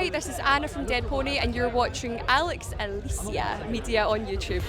Hi, this is Anna from Dead Pony, and you're watching Alex Alicia Media on YouTube.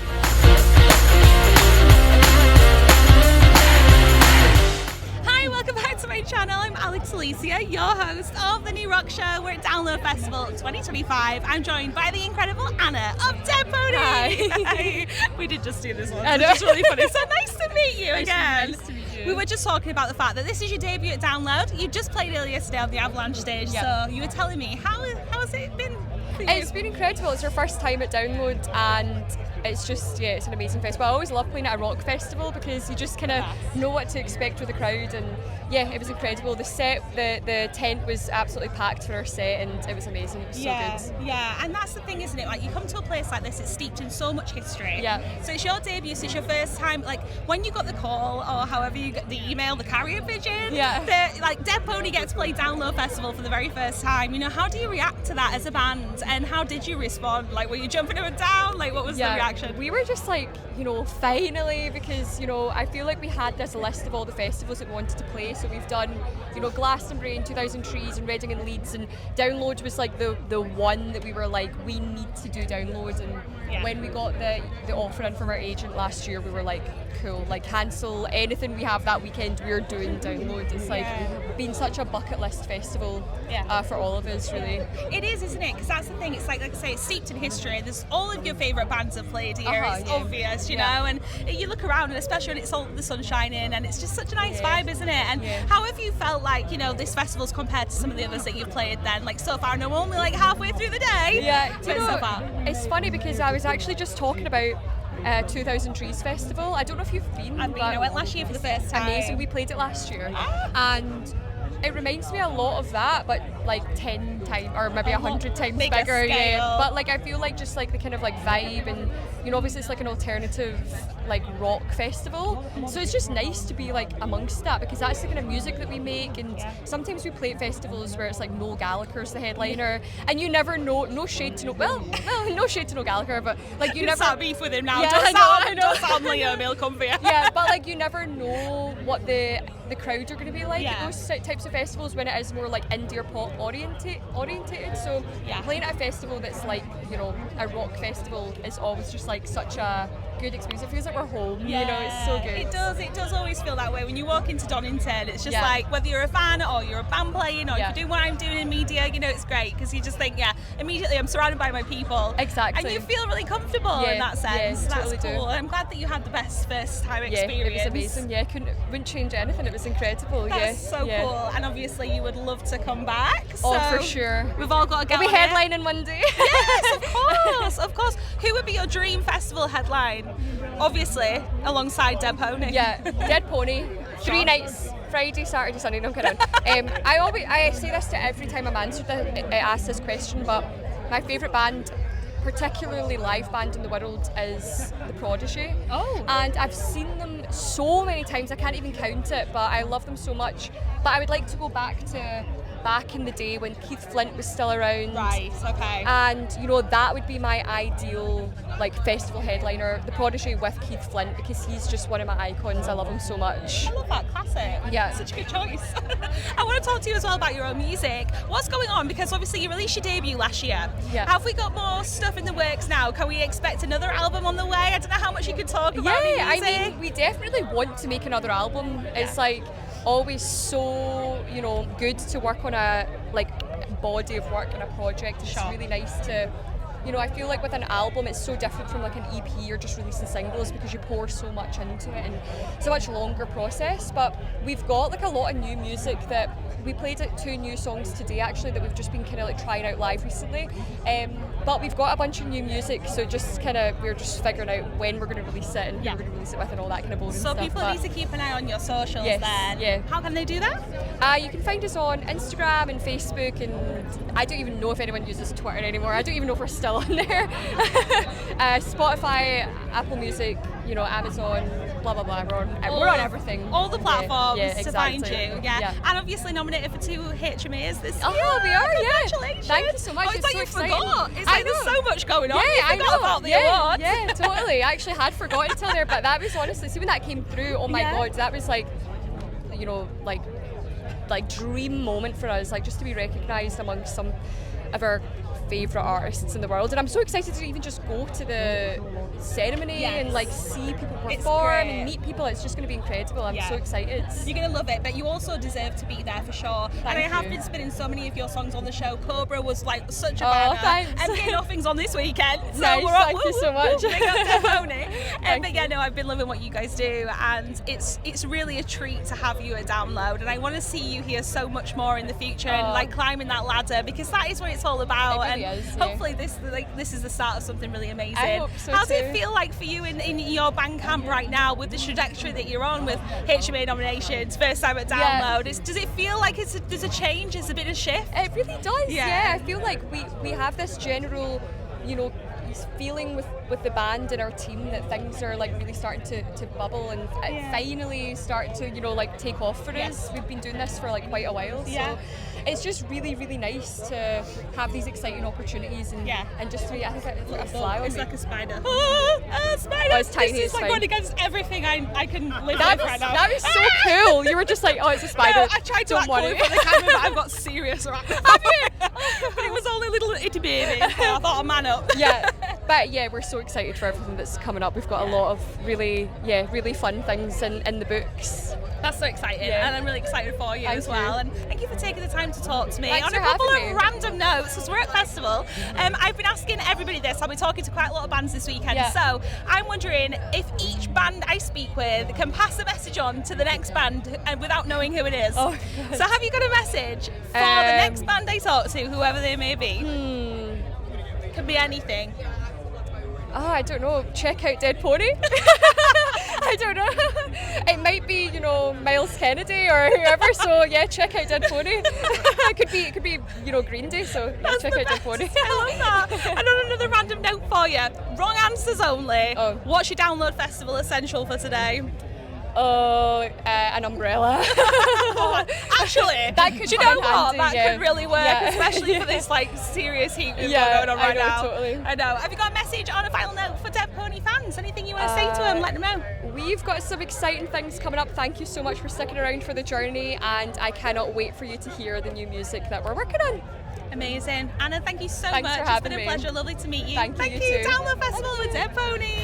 Hi, welcome back to my channel. I'm Alex Alicia, your host of the new rock show. We're at Download Festival 2025. I'm joined by the incredible Anna of Dead Pony. Hi. We did just do this one, I know. which is really funny. So nice to meet you again. Nice to meet you. We were just talking about the fact that this is your debut at Download. You just played earlier yesterday on the Avalanche stage, so you were telling me, how has it been for you? It's been incredible. It's our first time at Download, and it's just, it's an amazing festival. I always love playing at a rock festival because you just kind of know what to expect with the crowd, and it was incredible. The set, the tent was absolutely packed for our set, and it was amazing. It was so good. Yeah, and that's the thing, isn't it? Like, you come to a place like this, it's steeped in so much history. Yeah. So it's your debut, so it's your first time, like, when you got the call, or however you got the email, the carrier pigeon, like, Dead Pony gets to play Download Festival for the very first time. You know, how do you react to that as a band, and how did you respond? Like, were you jumping up and down? Like, what was the reaction? We were just like, finally, because, I feel like we had this list of all the festivals that we wanted to play. So we've done, Glastonbury and 2000 Trees and Reading and Leeds, and Download was like the one that we were like, we need to do Download. And when we got the offer in from our agent last year, we were like, cool, like, cancel anything we have that weekend, we're doing Download. It's like been such a bucket list festival for all of us, really. It is, isn't it? Because that's the thing, it's like I say, it's steeped in history. There's all of your favourite bands have played here, it's obvious, you know, and you look around, and especially when it's all the sun shining, and it's just such a nice vibe, isn't it? And how have you felt like, this festival's compared to some of the others that you've played then? Like, so far, I know we're only like halfway through the day. Yeah, so far. It's funny because I was actually just talking about 2000 Trees Festival. I don't know if you've been. I've been. I went last year for the first time. Amazing. We played it last year, and it reminds me a lot of that, but like 10 times or maybe 100 times bigger. Scale. Yeah, but like I feel like just like the kind of like vibe, and obviously it's like an alternative like rock festival, so it's just nice to be like amongst that, because that's the kind of music that we make. And sometimes we play at festivals where it's like Noel Gallagher's the headliner, and you never know. No shade to no shade to Noel Gallagher, but like you never start beef with him now. Yeah, I know. Don't sound Liam, he'll come for you. Yeah, but like you never know what the crowd are going to be like at those types of festivals, when it is more like indie or pop orientated. So playing at a festival that's like a rock festival is always just like such a good experience. It feels like we're home. It's so good. It does always feel that way when you walk into Donington. It's just like, whether you're a fan or you're a band playing or you're doing what I'm doing in media, it's great, because you just think, immediately I'm surrounded by my people. Exactly. And you feel really comfortable in that sense. That's totally cool. do. I'm glad that you had the best first time experience. It was amazing. Wouldn't change anything. It was incredible. That's so cool. And obviously you would love to come back. So for sure. We've all got to get We'll be headlining one day. Yes, of course. Who would be your dream festival headline? Obviously, alongside Dead Pony. Yeah, Dead Pony. 3 nights. Friday, Saturday, Sunday. No, I'm kidding. I say this to every time I'm asked this question, but my favourite band, particularly live band in the world, is The Prodigy. Oh. And I've seen them so many times, I can't even count it, but I love them so much. But I would like to go back in the day when Keith Flint was still around. Right, okay. And that would be my ideal like festival headliner, The Prodigy with Keith Flint, because he's just one of my icons. I love him so much. I love that, classic. Yeah. Such a good choice. I want to talk to you as well about your own music. What's going on? Because obviously you released your debut last year. Yeah. Have we got more stuff in the works now? Can we expect another album on the way? I don't know how much you could talk about your music. I mean, we definitely want to make another album. It's like always so good to work on a body of work and a project. It's really nice to I feel like with an album it's so different from like an EP or just releasing singles, because you pour so much into it and it's a much longer process. But we've got like a lot of new music that we played 2 new songs today actually that we've just been kind of like trying out live recently, but we've got a bunch of new music, so we're just figuring out when we're going to release it and who we're going to release it with and all that kind of boring stuff. So people need to keep an eye on your socials then. Yeah. How can they do that? You can find us on Instagram and Facebook, and I don't even know if anyone uses Twitter anymore. I don't even know if we're still on there. Spotify, Apple Music, Amazon, blah blah blah. We're on everything. All the platforms exactly. to find you. Yeah. And obviously nominated for 2 HMAs this year. Oh, we are. Congratulations. Thank you so much. It's like so you exciting. forgot. It's like there's so much going on. Yeah, I forgot about the award. Yeah, totally. I actually had forgotten until there, but that was honestly, see when that came through, oh my god, that was like, like dream moment for us, like just to be recognised amongst of our favourite artists in the world, and I'm so excited to even just go to the ceremony and like see people perform and meet people. It's just going to be incredible. I'm so excited. You're going to love it, but you also deserve to be there for sure. And I have been spinning so many of your songs on the show. Cobra was like such a banner. Thanks. MK Nothing's on this weekend, so nice, we're up. thank you so much. Big up to Pony. But yeah, no, I've been loving what you guys do, and it's really a treat to have you at Download, and I want to see you here so much more in the future and like climbing that ladder, because that is what it's all about. It really and is, hopefully this is the start of something really amazing. I hope so How does too. it feel like for you in your Bandcamp right now, with the trajectory that you're on, with HMA nominations, first time at Download? Does it feel like there's a change, it's a bit of shift? It really does, yeah. I feel like we have this general, feeling with the band and our team that things are like really starting to bubble and finally start to like take off for us. We've been doing this for like quite a while, so it's just really, really nice to have these exciting opportunities and just to, I think it's like a fly on It's me. like a spider. A spider! Oh, it's tiny, This it's is like fine. going against everything I can live with That right now. that is so cool. You were just like, oh, it's a spider. No, I tried to Don't act cool worry. for the camera, but I've got serious arachnophobia. But it was only a little itty baby, so I thought I'd man up. But we're so excited for everything that's coming up. We've got a lot of really fun things in the books. That's so exciting, and I'm really excited for you as well. And thank you for taking the time to talk to me. Thanks On for a couple having of me. random notes, because we're at festival, I've been asking everybody this. I'll be talking to quite a lot of bands this weekend, so I'm wondering if each band I speak with can pass a message on to the next band without knowing who it is. Oh, God. So have you got a message for the next band I talk to, whoever they may be? Could be anything. Oh, I don't know. Check out Dead Pony. I don't know. It might be, Miles Kennedy or whoever. So yeah, check out Dead Pony. it could be, Green Day. So yeah, check out Dead Pony. I love that. And on another random note for you, wrong answers only. Oh. What's your Download Festival essential for today? Oh, an umbrella. Actually, that could do you come know in what? handy, That could really work, especially for this serious heat we've got going on right now. Totally. I know. Have you got a message on a final note for Dead Pony fans? Anything you want to say to them? Let them know. We've got some exciting things coming up. Thank you so much for sticking around for the journey, and I cannot wait for you to hear the new music that we're working on. Amazing. Anna, thank you so Thanks much. for It's having been a me. pleasure. Lovely to meet you. Thank you, you too. Download Festival with Dead Pony.